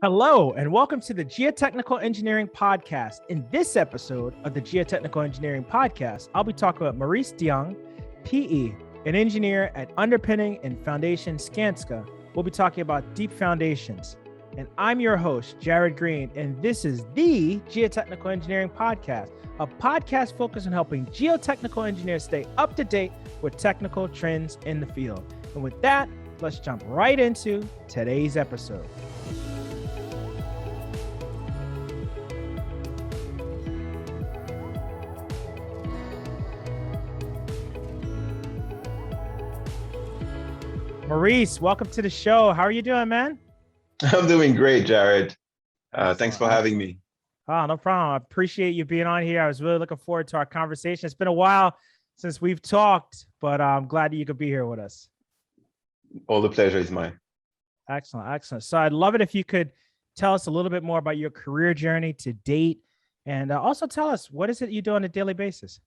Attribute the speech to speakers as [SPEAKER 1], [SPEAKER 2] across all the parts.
[SPEAKER 1] Hello, and welcome to the Geotechnical Engineering Podcast. In this episode of the Geotechnical Engineering Podcast, I'll be talking about Maurice Diong, PE, an engineer at Underpinning and Foundation Skanska. We'll be talking about deep foundations. And I'm your host, Jared Green, and this is the Geotechnical Engineering Podcast, a podcast focused on helping geotechnical engineers stay up to date with technical trends in the field. And with that, let's jump right into today's episode. Maurice, welcome to the show. How are you doing, man?
[SPEAKER 2] I'm doing great, Jared. Thanks for having me.
[SPEAKER 1] Oh, no problem. I appreciate you being on here. I was really looking forward to our conversation. It's been a while since we've talked, but I'm glad that you could be here with us.
[SPEAKER 2] All the pleasure is mine.
[SPEAKER 1] Excellent, excellent. So I'd love it if you could tell us a little bit more about your career journey to date, and also tell us, what is it you do on a daily basis?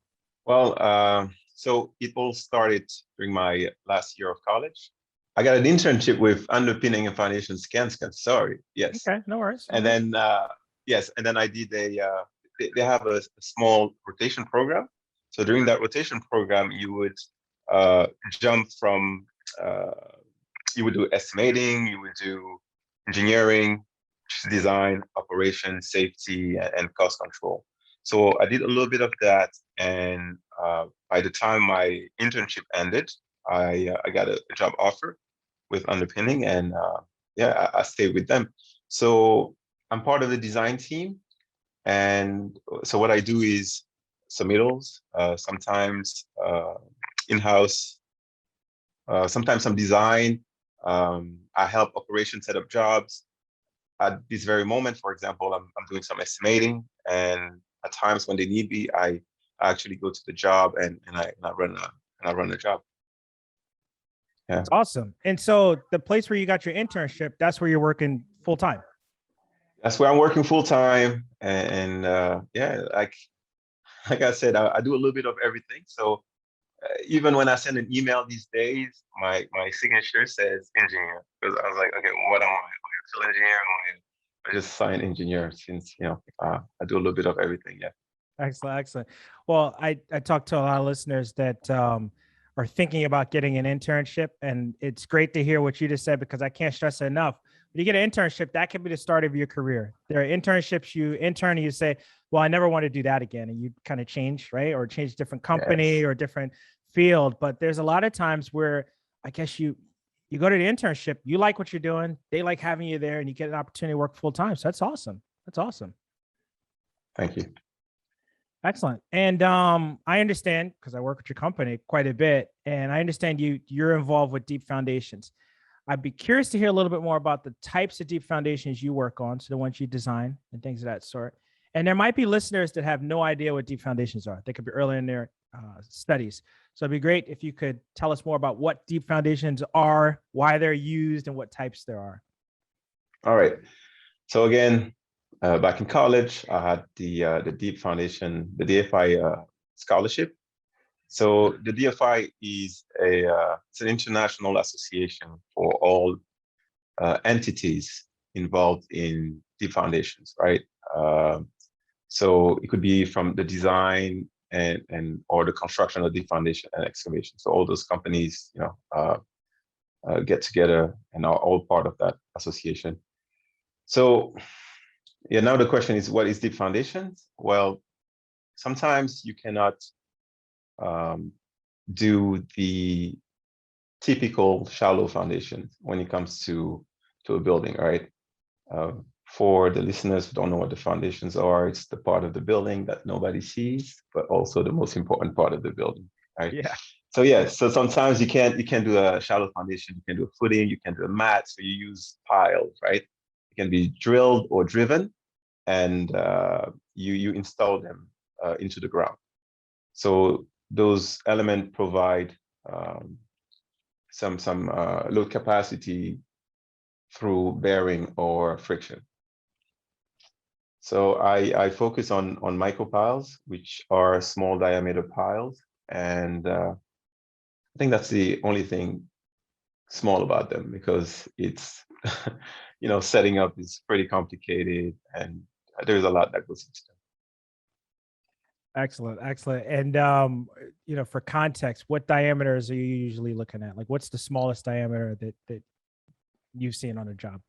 [SPEAKER 2] Well, so it all started during my last year of college. I got an internship with Underpinning and Foundation Skanska. Sorry, yes.
[SPEAKER 1] Okay, no worries.
[SPEAKER 2] And then, yes, and then I did they have a small rotation program. So during that rotation program, you would jump from, you would do estimating, you would do engineering, design, operation, safety, and cost control. So I did a little bit of that. And by the time my internship ended, I got a job offer with Underpinning, and I stayed with them. So I'm part of the design team, and so what I do is submittals, sometimes in-house, sometimes some design. I help operations set up jobs. At this very moment, for example, I'm doing some estimating, and at times when they need me, I actually go to the job and I run a job. Yeah.
[SPEAKER 1] That's awesome. And so the place where you got your internship, that's where you're working full time.
[SPEAKER 2] That's where I'm working full time, and like I said, I do a little bit of everything. So even when I send an email these days, my signature says engineer, because I was like, okay, what am I? Am I still engineer? I just sign engineer, since I do a little bit of everything. Yeah.
[SPEAKER 1] Excellent, excellent. Well, I talked to a lot of listeners that are thinking about getting an internship, and it's great to hear what you just said, because I can't stress it enough. When you get an internship, that can be the start of your career. There are internships you intern and you say, well, I never want to do that again. And you kind of change, right? Or change different company or different field. But there's a lot of times where I guess you go to the internship, you like what you're doing, they like having you there, and you get an opportunity to work full time. So that's awesome. That's awesome.
[SPEAKER 2] Thank you.
[SPEAKER 1] Excellent. And I understand, because I work with your company quite a bit, and I understand you're involved with deep foundations. I'd be curious to hear a little bit more about the types of deep foundations you work on, so the ones you design and things of that sort. And there might be listeners that have no idea what deep foundations are. They could be early in their studies. So it'd be great if you could tell us more about what deep foundations are, why they're used, and what types there are.
[SPEAKER 2] All right. So again, back in college, I had the Deep Foundation, the DFI scholarship. So the DFI is it's an international association for all entities involved in deep foundations, right? So it could be from the design and or the construction of deep foundation and excavation. So all those companies, get together and are all part of that association. So yeah, now the question is, what is deep foundations? Well, sometimes you cannot do the typical shallow foundation when it comes to a building, right? For the listeners who don't know what the foundations are, it's the part of the building that nobody sees, but also the most important part of the building, right?
[SPEAKER 1] Yeah.
[SPEAKER 2] So yeah, so sometimes you can't do a shallow foundation, you can do a footing, you can do a mat, so you use piles, right? It can be drilled or driven, and you install them into the ground. So those elements provide some load capacity through bearing or friction. So I focus on micropiles, which are small diameter piles, and I think that's the only thing small about them, because it's setting up is pretty complicated, and there's a lot that goes into it.
[SPEAKER 1] Excellent, excellent. And for context, what diameters are you usually looking at? Like, what's the smallest diameter that you've seen on a job?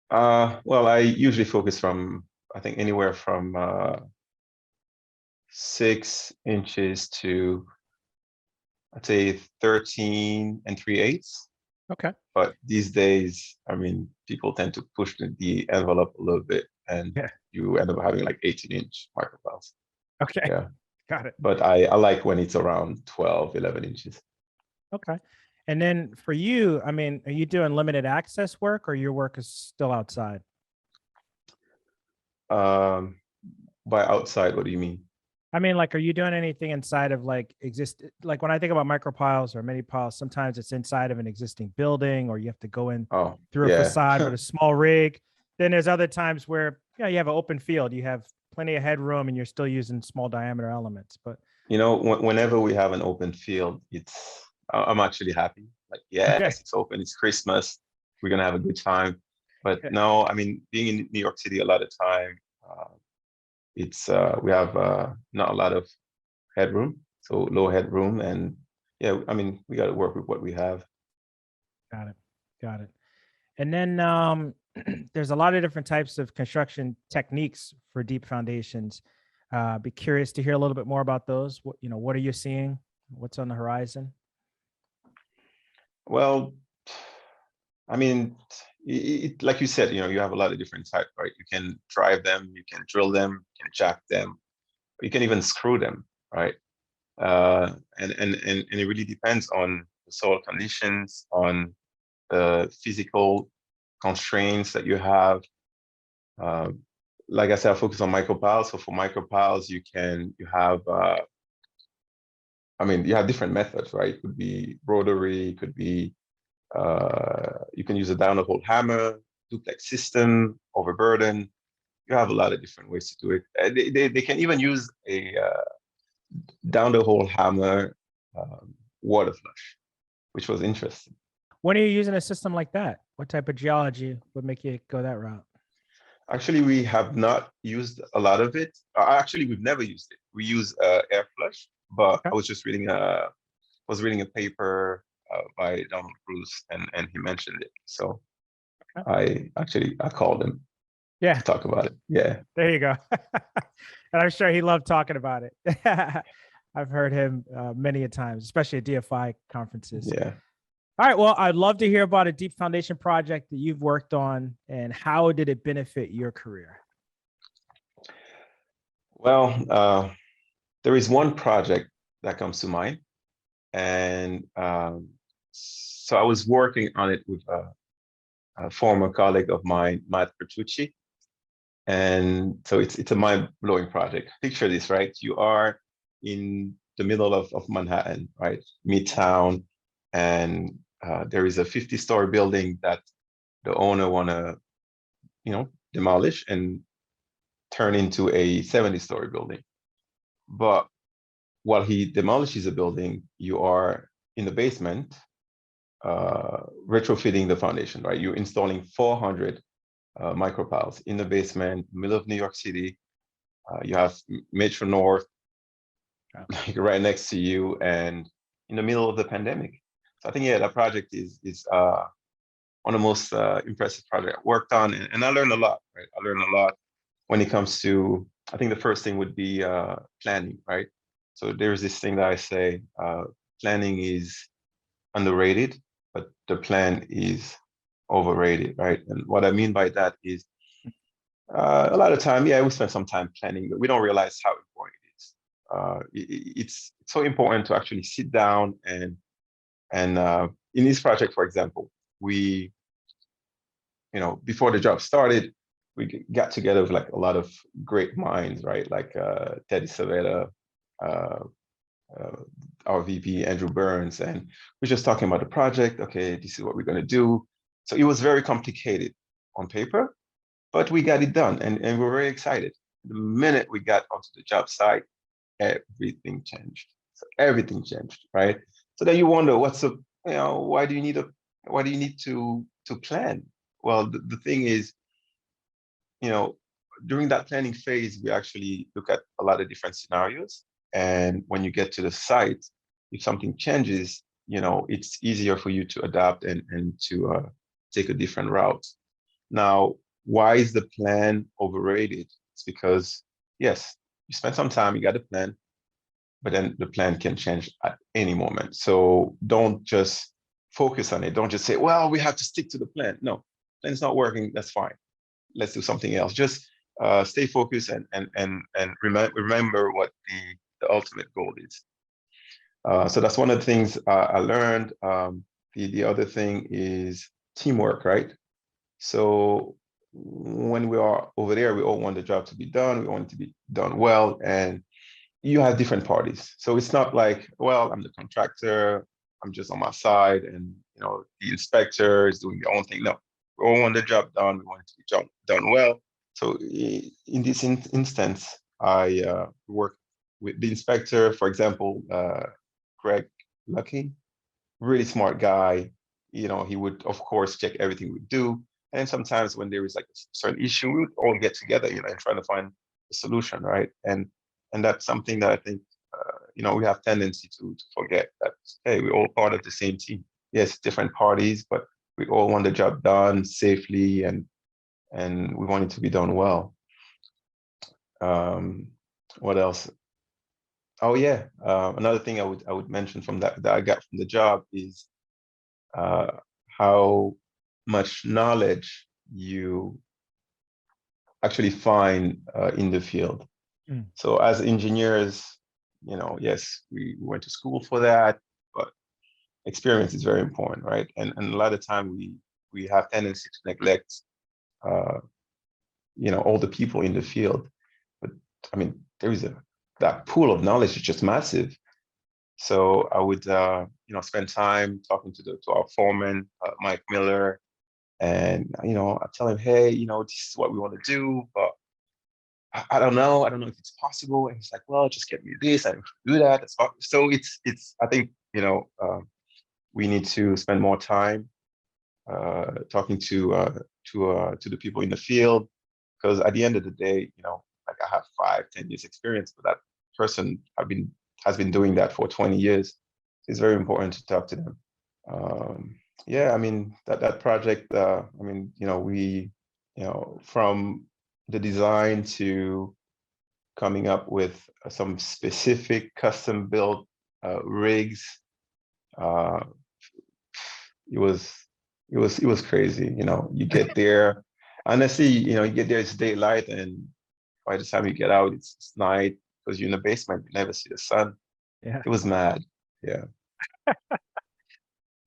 [SPEAKER 2] Well, I usually focus from, I think, anywhere from 6 inches to, I'd say, 13 and 3/8.
[SPEAKER 1] Okay.
[SPEAKER 2] But these days, I mean, people tend to push the envelope a little bit, and
[SPEAKER 1] Yeah.
[SPEAKER 2] you end up having like 18-inch microfiles.
[SPEAKER 1] Okay.
[SPEAKER 2] Yeah.
[SPEAKER 1] Got it.
[SPEAKER 2] But I like when it's around 12, 11 inches.
[SPEAKER 1] Okay. And then for you, I mean, are you doing limited access work or your work is still outside?
[SPEAKER 2] By outside, what do you mean?
[SPEAKER 1] I mean, like, are you doing anything inside of like like when I think about micropiles or mini piles, sometimes it's inside of an existing building or you have to go in
[SPEAKER 2] Oh,
[SPEAKER 1] through a
[SPEAKER 2] yeah.
[SPEAKER 1] facade with a small rig. Then there's other times where, yeah, you have an open field, you have plenty of headroom and you're still using small diameter elements. But
[SPEAKER 2] Whenever we have an open field, I'm actually happy. Like, yes,
[SPEAKER 1] okay.
[SPEAKER 2] it's open, it's Christmas, we're gonna have a good time. But
[SPEAKER 1] Okay.
[SPEAKER 2] no, I mean, being in New York City a lot of time, we have not a lot of headroom, so low headroom, and yeah, I mean, we got to work with what we have.
[SPEAKER 1] Got it. Got it. And then there's a lot of different types of construction techniques for deep foundations. Be curious to hear a little bit more about those. What are you seeing? What's on the horizon?
[SPEAKER 2] Well, I mean, like you said, you have a lot of different types, right? You can drive them, you can drill them, you can jack them, you can even screw them, right? And it really depends on the soil conditions, on the physical constraints that you have. Like I said, I focus on micropiles. So for micropiles, you have you have different methods, right? It could be rotary, it could be you can use a down the hole hammer, duplex system, overburden. You have a lot of different ways to do it. They can even use a down the hole hammer water flush, which was interesting.
[SPEAKER 1] When are you using a system like that? What type of geology would make you go that route?
[SPEAKER 2] Actually, we have not used a lot of it. Actually, we've never used it. We use air flush, but
[SPEAKER 1] Okay.
[SPEAKER 2] I was just reading a paper by Donald Cruz, and he mentioned it. So
[SPEAKER 1] Okay.
[SPEAKER 2] I called him
[SPEAKER 1] Yeah,
[SPEAKER 2] to talk about it. Yeah.
[SPEAKER 1] there you go. And I'm sure he loved talking about it. I've heard him many a times, especially at DFI conferences.
[SPEAKER 2] Yeah.
[SPEAKER 1] All right. Well, I'd love to hear about a deep foundation project that you've worked on and how did it benefit your career?
[SPEAKER 2] Well, there is one project that comes to mind, and so I was working on it with a former colleague of mine, Matt Bertucci, and so it's a mind-blowing project. Picture this, right? You are in the middle of Manhattan, right, Midtown, and there is a 50-story building that the owner wanna, demolish and turn into a 70-story building. But while he demolishes a building, you are in the basement, retrofitting the foundation, right? You're installing 400 micropiles in the basement, middle of New York City. You have Metro North like right next to you, and in the middle of the pandemic. So I think, yeah, that project is one of the most impressive projects I worked on, and I learned a lot, right? I learned a lot when it comes to, I think the first thing would be planning, right? So there's this thing that I say, planning is underrated, but the plan is overrated, right? And what I mean by that is a lot of time, yeah, we spend some time planning, but we don't realize how important it is. It's so important to actually sit down and in this project, for example, we, before the job started, we got together with like a lot of great minds, right? Like Teddy Savetta, uh, our VP, Andrew Burns, and we're just talking about the project. Okay, this is what we're going to do. So it was very complicated on paper, but we got it done, and we're very excited. The minute we got onto the job site, everything changed. So everything changed, right? So then you wonder, why do you need to plan? Well, the thing is, you know, during that planning phase, we actually look at a lot of different scenarios. And when you get to the site, if something changes, you know, it's easier for you to adapt and to take a different route. Now, why is the plan overrated? It's because, yes, you spend some time, you got a plan, but then the plan can change at any moment. So don't just focus on it. Don't just say, well, we have to stick to the plan. No, plan's not working. That's fine. Let's do something else. Just stay focused and remember what the ultimate goal is. So that's one of the things I learned. The other thing is teamwork, right? So when we are over there, we all want the job to be done. We want it to be done well, and you have different parties. So it's not like, well, I'm the contractor, I'm just on my side, and you know the inspector is doing their own thing. No, we all want the job done. We want it to be done well. So in this instance, I work with the inspector, for example, Greg Lucky, really smart guy. You know, he would of course check everything we do. And sometimes when there is like a certain issue, we would all get together, you know, and try to find a solution, right? And that's something that I think, you know, we have tendency to forget that, hey, we're all part of the same team. Yes, different parties, but we all want the job done safely and we want it to be done well. What else? Oh yeah, another thing I would mention from that I got from the job is how much knowledge you actually find in the field. So as engineers, you know, yes, we went to school for that, but experience is very important, right? And a lot of time we have tendency to neglect, you know, all the people in the field. But I mean, that pool of knowledge is just massive. So I would, you know, spend time talking to our foreman, Mike Miller, and you know, I tell him, hey, you know, this is what we want to do, but I don't know. I don't know if it's possible. And he's like, well, just get me this. I can do that. So it's. I think you know we need to spend more time talking to the people in the field, because at the end of the day, you know, like I have 5, 10 years experience, but that person has been doing that for 20 years. It's very important to talk to them. Yeah, I mean that project. I mean, you know, you know, from the design to coming up with some specific custom built rigs. Uh, it was crazy. You know, you get there, honestly, you know, you get there, it's daylight, and by the time you get out, it's night because you're in the basement, you never see the sun.
[SPEAKER 1] Yeah.
[SPEAKER 2] It was mad. Yeah.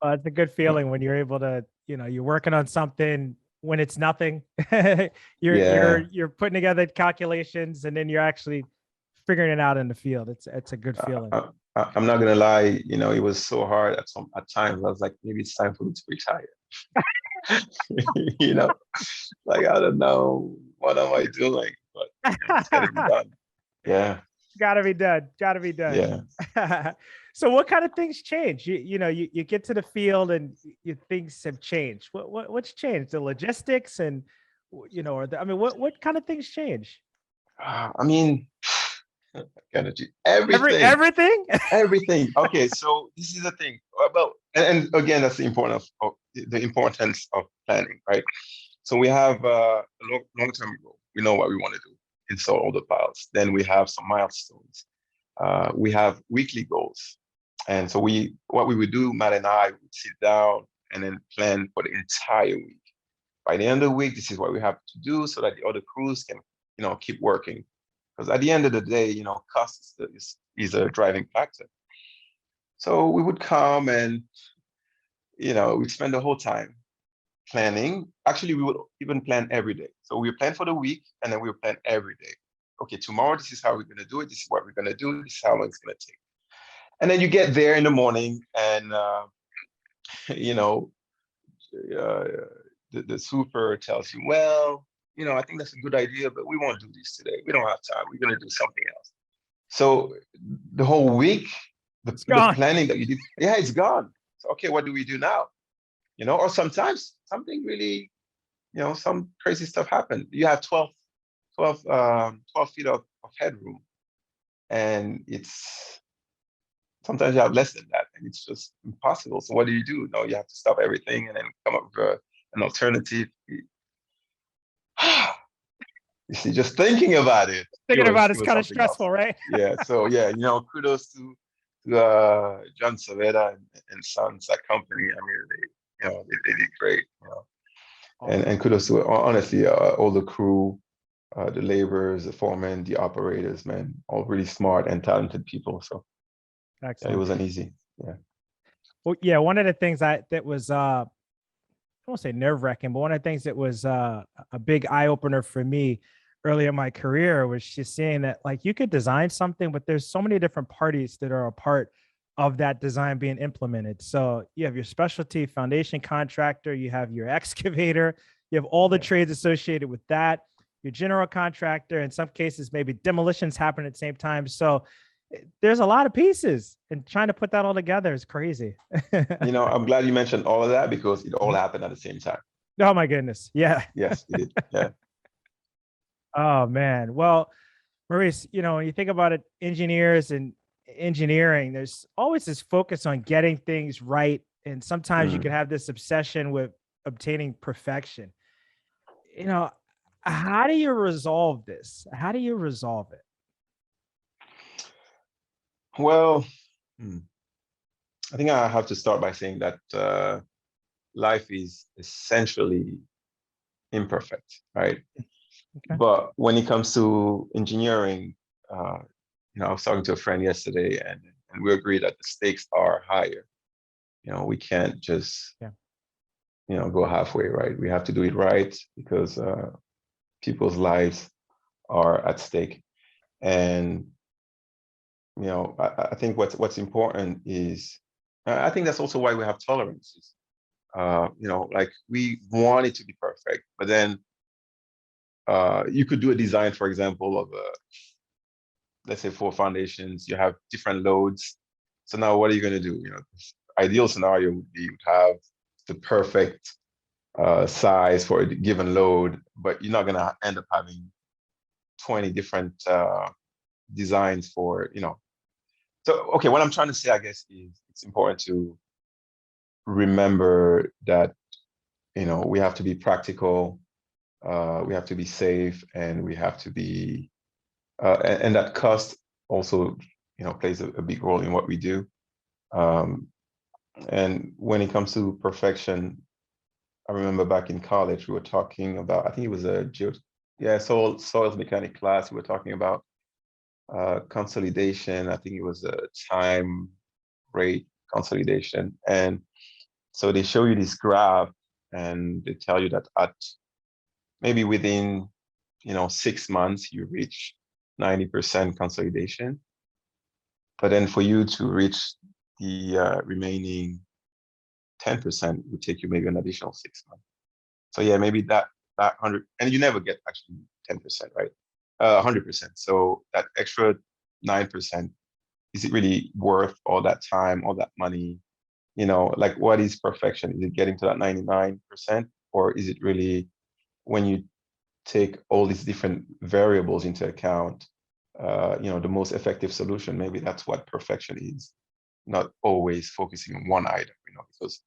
[SPEAKER 1] It's a good
[SPEAKER 2] Yeah.
[SPEAKER 1] feeling when you're able to, you know, you're working on something when it's nothing.
[SPEAKER 2] Yeah.
[SPEAKER 1] You're putting together calculations and then you're actually figuring it out in the field. It's a good feeling.
[SPEAKER 2] I'm not gonna lie, you know, it was so hard at times. I was like, maybe it's time for me to retire. You know, like I don't know what am I doing, but you know, it's gotta be done. Yeah,
[SPEAKER 1] Gotta be done. Gotta be done.
[SPEAKER 2] yeah.
[SPEAKER 1] So what kind of things change? You know, you get to the field and things have changed. What's changed? The logistics and you know, I mean, what kind of things change?
[SPEAKER 2] I mean, energy, everything,
[SPEAKER 1] Everything?
[SPEAKER 2] everything. Okay, so this is the thing. Well, and again, that's the the importance of planning, right? So we have a long-term goal. We know what we want to do, install all the piles. Then we have some milestones. We have weekly goals. And so what we would do, Matt and I would sit down and then plan for the entire week. By the end of the week, this is what we have to do so that the other crews can, you know, keep working. Because at the end of the day, you know, cost is a driving factor. So we would come and, you know, we'd spend the whole time planning. Actually, we would even plan every day. So we plan for the week and then we would plan every day. Okay, tomorrow, this is how we're going to do it. This is what we're going to do. This is how long it's going to take. And then you get there in the morning and, you know, uh, the super tells you, well, you know, I think that's a good idea, but we won't do this today. We don't have time. We're going to do something else. So the whole week, the planning that you did, yeah, it's gone. So, okay, what do we do now? You know, or sometimes something really some crazy stuff happened. You have 12 feet of headroom, and sometimes you have less than that, and it's just impossible. So what do? No, you have to stop everything and then come up with an alternative. You see, just thinking about it,
[SPEAKER 1] Thinking about
[SPEAKER 2] it
[SPEAKER 1] it's
[SPEAKER 2] was
[SPEAKER 1] kind of
[SPEAKER 2] something else.
[SPEAKER 1] stressful, right?
[SPEAKER 2] Yeah. So yeah, kudos to John Saveda and Sons, that company. I mean, they did great.
[SPEAKER 1] Awesome.
[SPEAKER 2] And kudos to honestly all the crew, the laborers, the foremen, the operators, man, all really smart and talented people. So yeah, it wasn't easy. Yeah.
[SPEAKER 1] Well, yeah, one of the things that was I won't say nerve-wracking, but one of the things that was a big eye-opener for me early in my career was just seeing that like you could design something, but there's so many different parties that are a part of that design being implemented. So you have your specialty foundation contractor, you have your excavator, you have all the trades associated with that, your general contractor, in some cases, maybe demolitions happen at the same time. So there's a lot of pieces, and trying to put that all together is crazy.
[SPEAKER 2] I'm glad you mentioned all of that because it all happened at the same time.
[SPEAKER 1] Oh my goodness. Yeah.
[SPEAKER 2] Yes, it did. Yeah.
[SPEAKER 1] Oh man. Well, Maurice, when you think about it, engineers and engineering, there's always this focus on getting things right. And sometimes you can have this obsession with obtaining perfection. How do you resolve this? How do you resolve it?
[SPEAKER 2] Well, I think I have to start by saying that life is essentially imperfect, right? Okay. But when it comes to engineering, I was talking to a friend yesterday, and we agreed that the stakes are higher. We can't just, go halfway, right? We have to do it right because people's lives are at stake. And I think what's important is, I think that's also why we have tolerances. Like we want it to be perfect, but then you could do a design, for example, of let's say 4 foundations. You have different loads. So now what are you going to do? Ideal scenario would be you'd have the perfect size for a given load, but you're not going to end up having 20 different designs for. So, okay, what I'm trying to say, I guess, is it's important to remember that, we have to be practical, we have to be safe, and we have to be, and that cost also, plays a big role in what we do. And when it comes to perfection, I remember back in college, we were talking about, I think it was soils mechanic class. We were talking about consolidation. I think it was a time rate consolidation. And so they show you this graph and they tell you that at maybe within, 6 months, you reach 90% consolidation. But then for you to reach the remaining 10% would take you maybe an additional 6 months. So yeah, maybe that 100, and you never get actually 10%, right? 100%. So that extra 9%, is it really worth all that time, all that money? Like what is perfection? Is it getting to that 99%? Or is it really when you take all these different variables into account, the most effective solution? Maybe that's what perfection is, not always focusing on one item, because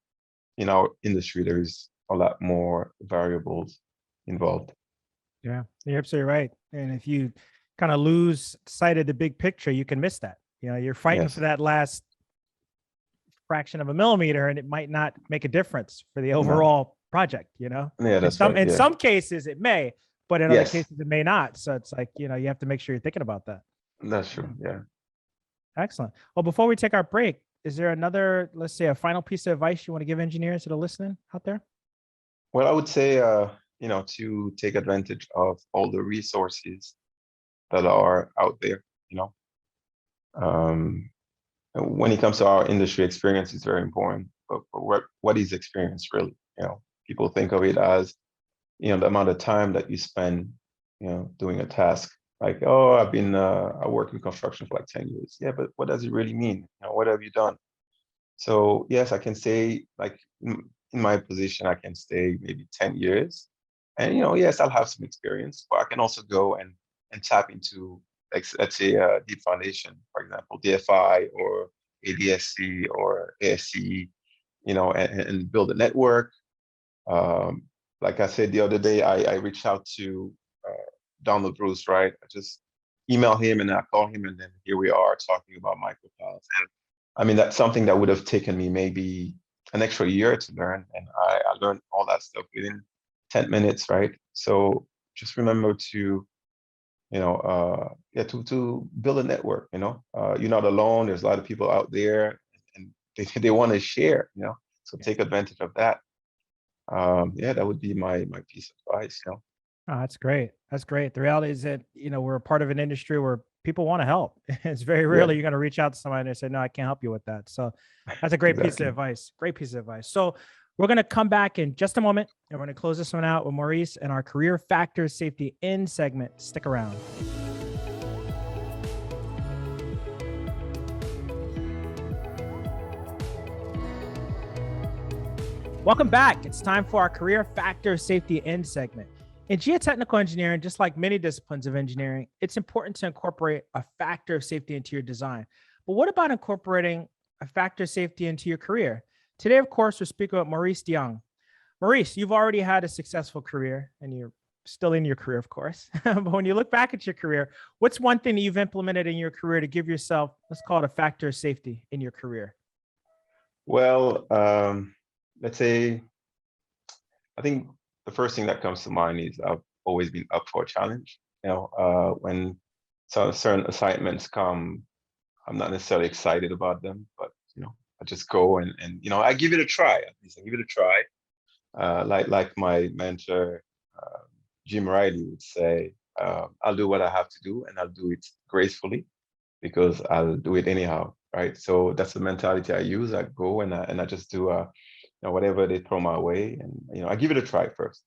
[SPEAKER 2] in our industry, there is a lot more variables involved.
[SPEAKER 1] Yeah, you're absolutely right. And if you kind of lose sight of the big picture, you can miss that. You're fighting for that last fraction of a millimeter, and it might not make a difference for the overall project.
[SPEAKER 2] Yeah, that's
[SPEAKER 1] in some cases it may, but in other cases it may not. So it's like, you have to make sure you're thinking about that.
[SPEAKER 2] That's true. Yeah.
[SPEAKER 1] Excellent. Well, before we take our break, is there another, let's say, a final piece of advice you want to give engineers that are listening out there?
[SPEAKER 2] Well, I would say, to take advantage of all the resources that are out there. When it comes to our industry, experience is very important. But what is experience really? People think of it as, the amount of time that you spend, doing a task. Like, oh, I worked in construction for like 10 years. Yeah, but what does it really mean? What have you done? So yes, I can say, like, in my position, I can stay maybe 10 years, And, yes, I'll have some experience, but I can also go and tap into, like, let's say, deep foundation, for example, DFI or ADSC or ASCE, and build a network. Like I said the other day, I reached out to Donald Bruce, right? I just email him and I call him, and then here we are talking about microfiles. And I mean, that's something that would have taken me maybe an extra year to learn, and I learned all that stuff within 10 minutes, right? So just remember to, to build a network. You're not alone. There's a lot of people out there, and they want to share. So take advantage of that. That would be my piece of advice.
[SPEAKER 1] Oh, that's great. That's great. The reality is that, we're a part of an industry where people want to help. It's very rarely you're going to reach out to somebody and say, no, I can't help you with that. So that's a great piece of advice. Great piece of advice. So we're going to come back in just a moment, and we're going to close this one out with Maurice and our career factors safety in segment. Stick around. Welcome back. It's time for our career factor safety in segment. In geotechnical engineering, just like many disciplines of engineering, it's important to incorporate a factor of safety into your design. But what about incorporating a factor of safety into your career? Today, of course, we're speaking with Maurice Diong. Maurice, you've already had a successful career, and you're still in your career, of course. But when you look back at your career, what's one thing that you've implemented in your career to give yourself, let's call it a factor of safety in your career?
[SPEAKER 2] Well, let's say, I think the first thing that comes to mind is I've always been up for a challenge. When certain assignments come, I'm not necessarily excited about them, but I just go and I give it a try. At least I give it a try. Like my mentor, Jim Riley, would say, I'll do what I have to do, and I'll do it gracefully because I'll do it anyhow, right? So that's the mentality I use. I go and I just do whatever they throw my way, and I give it a try first.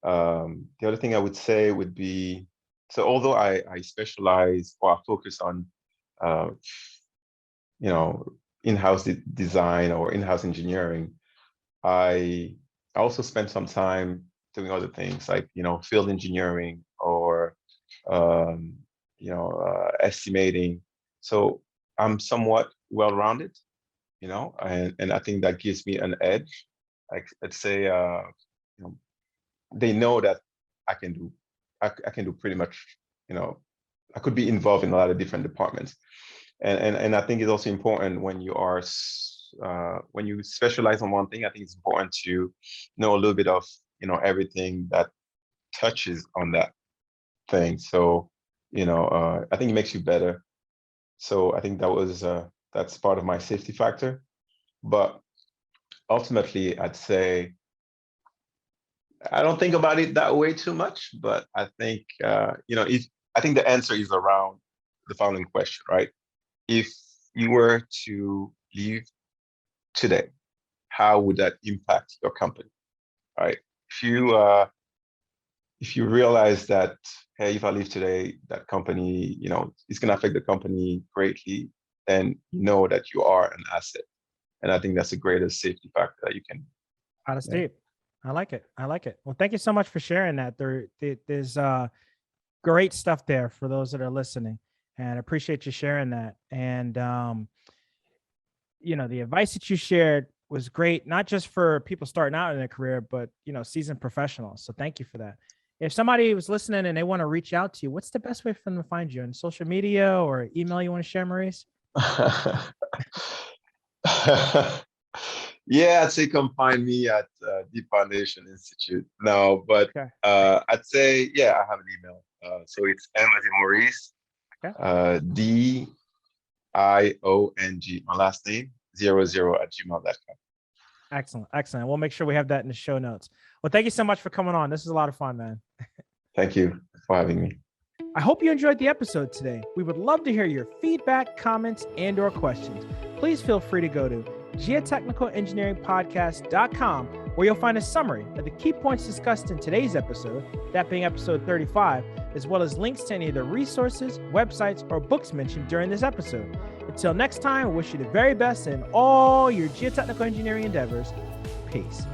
[SPEAKER 2] The other thing I would say would be, so although I specialize or I focus on in-house design or in-house engineering, I also spend some time doing other things like field engineering or estimating. So I'm somewhat well-rounded, and I think that gives me an edge. Like, let's say, they know that I can do pretty much, I could be involved in a lot of different departments. And I think it's also important when you specialize on one thing, I think it's important to know a little bit of, everything that touches on that thing. So, I think it makes you better. So I think that's part of my safety factor. But ultimately, I'd say, I don't think about it that way too much, but I think, I think the answer is around the following question, right? If you were to leave today, how would that impact your company, right? If you realize that, hey, if I leave today, that company, it's going to affect the company greatly, then know that you are an asset. And I think that's the greatest safety factor that you can.
[SPEAKER 1] Out of state. I like it. I like it. Well, thank you so much for sharing that. There's great stuff there for those that are listening, and I appreciate you sharing that. And, the advice that you shared was great, not just for people starting out in their career, but, seasoned professionals. So thank you for that. If somebody was listening and they want to reach out to you, what's the best way for them to find you? On social media or email you want to share, Maurice?
[SPEAKER 2] Yeah, I'd say come find me at Deep Foundation Institute. No, but okay. I'd say, I have an email. So it's M as in Maurice, okay. DIONG, my last name, 00@gmail.com.
[SPEAKER 1] Excellent. Excellent. We'll make sure we have that in the show notes. Well, thank you so much for coming on. This is a lot of fun, man.
[SPEAKER 2] Thank you for having me.
[SPEAKER 1] I hope you enjoyed the episode today. We would love to hear your feedback, comments, and/or questions. Please feel free to go to geotechnicalengineeringpodcast.com, where you'll find a summary of the key points discussed in today's episode, that being episode 35, as well as links to any of the resources, websites, or books mentioned during this episode. Until next time, I wish you the very best in all your geotechnical engineering endeavors. Peace.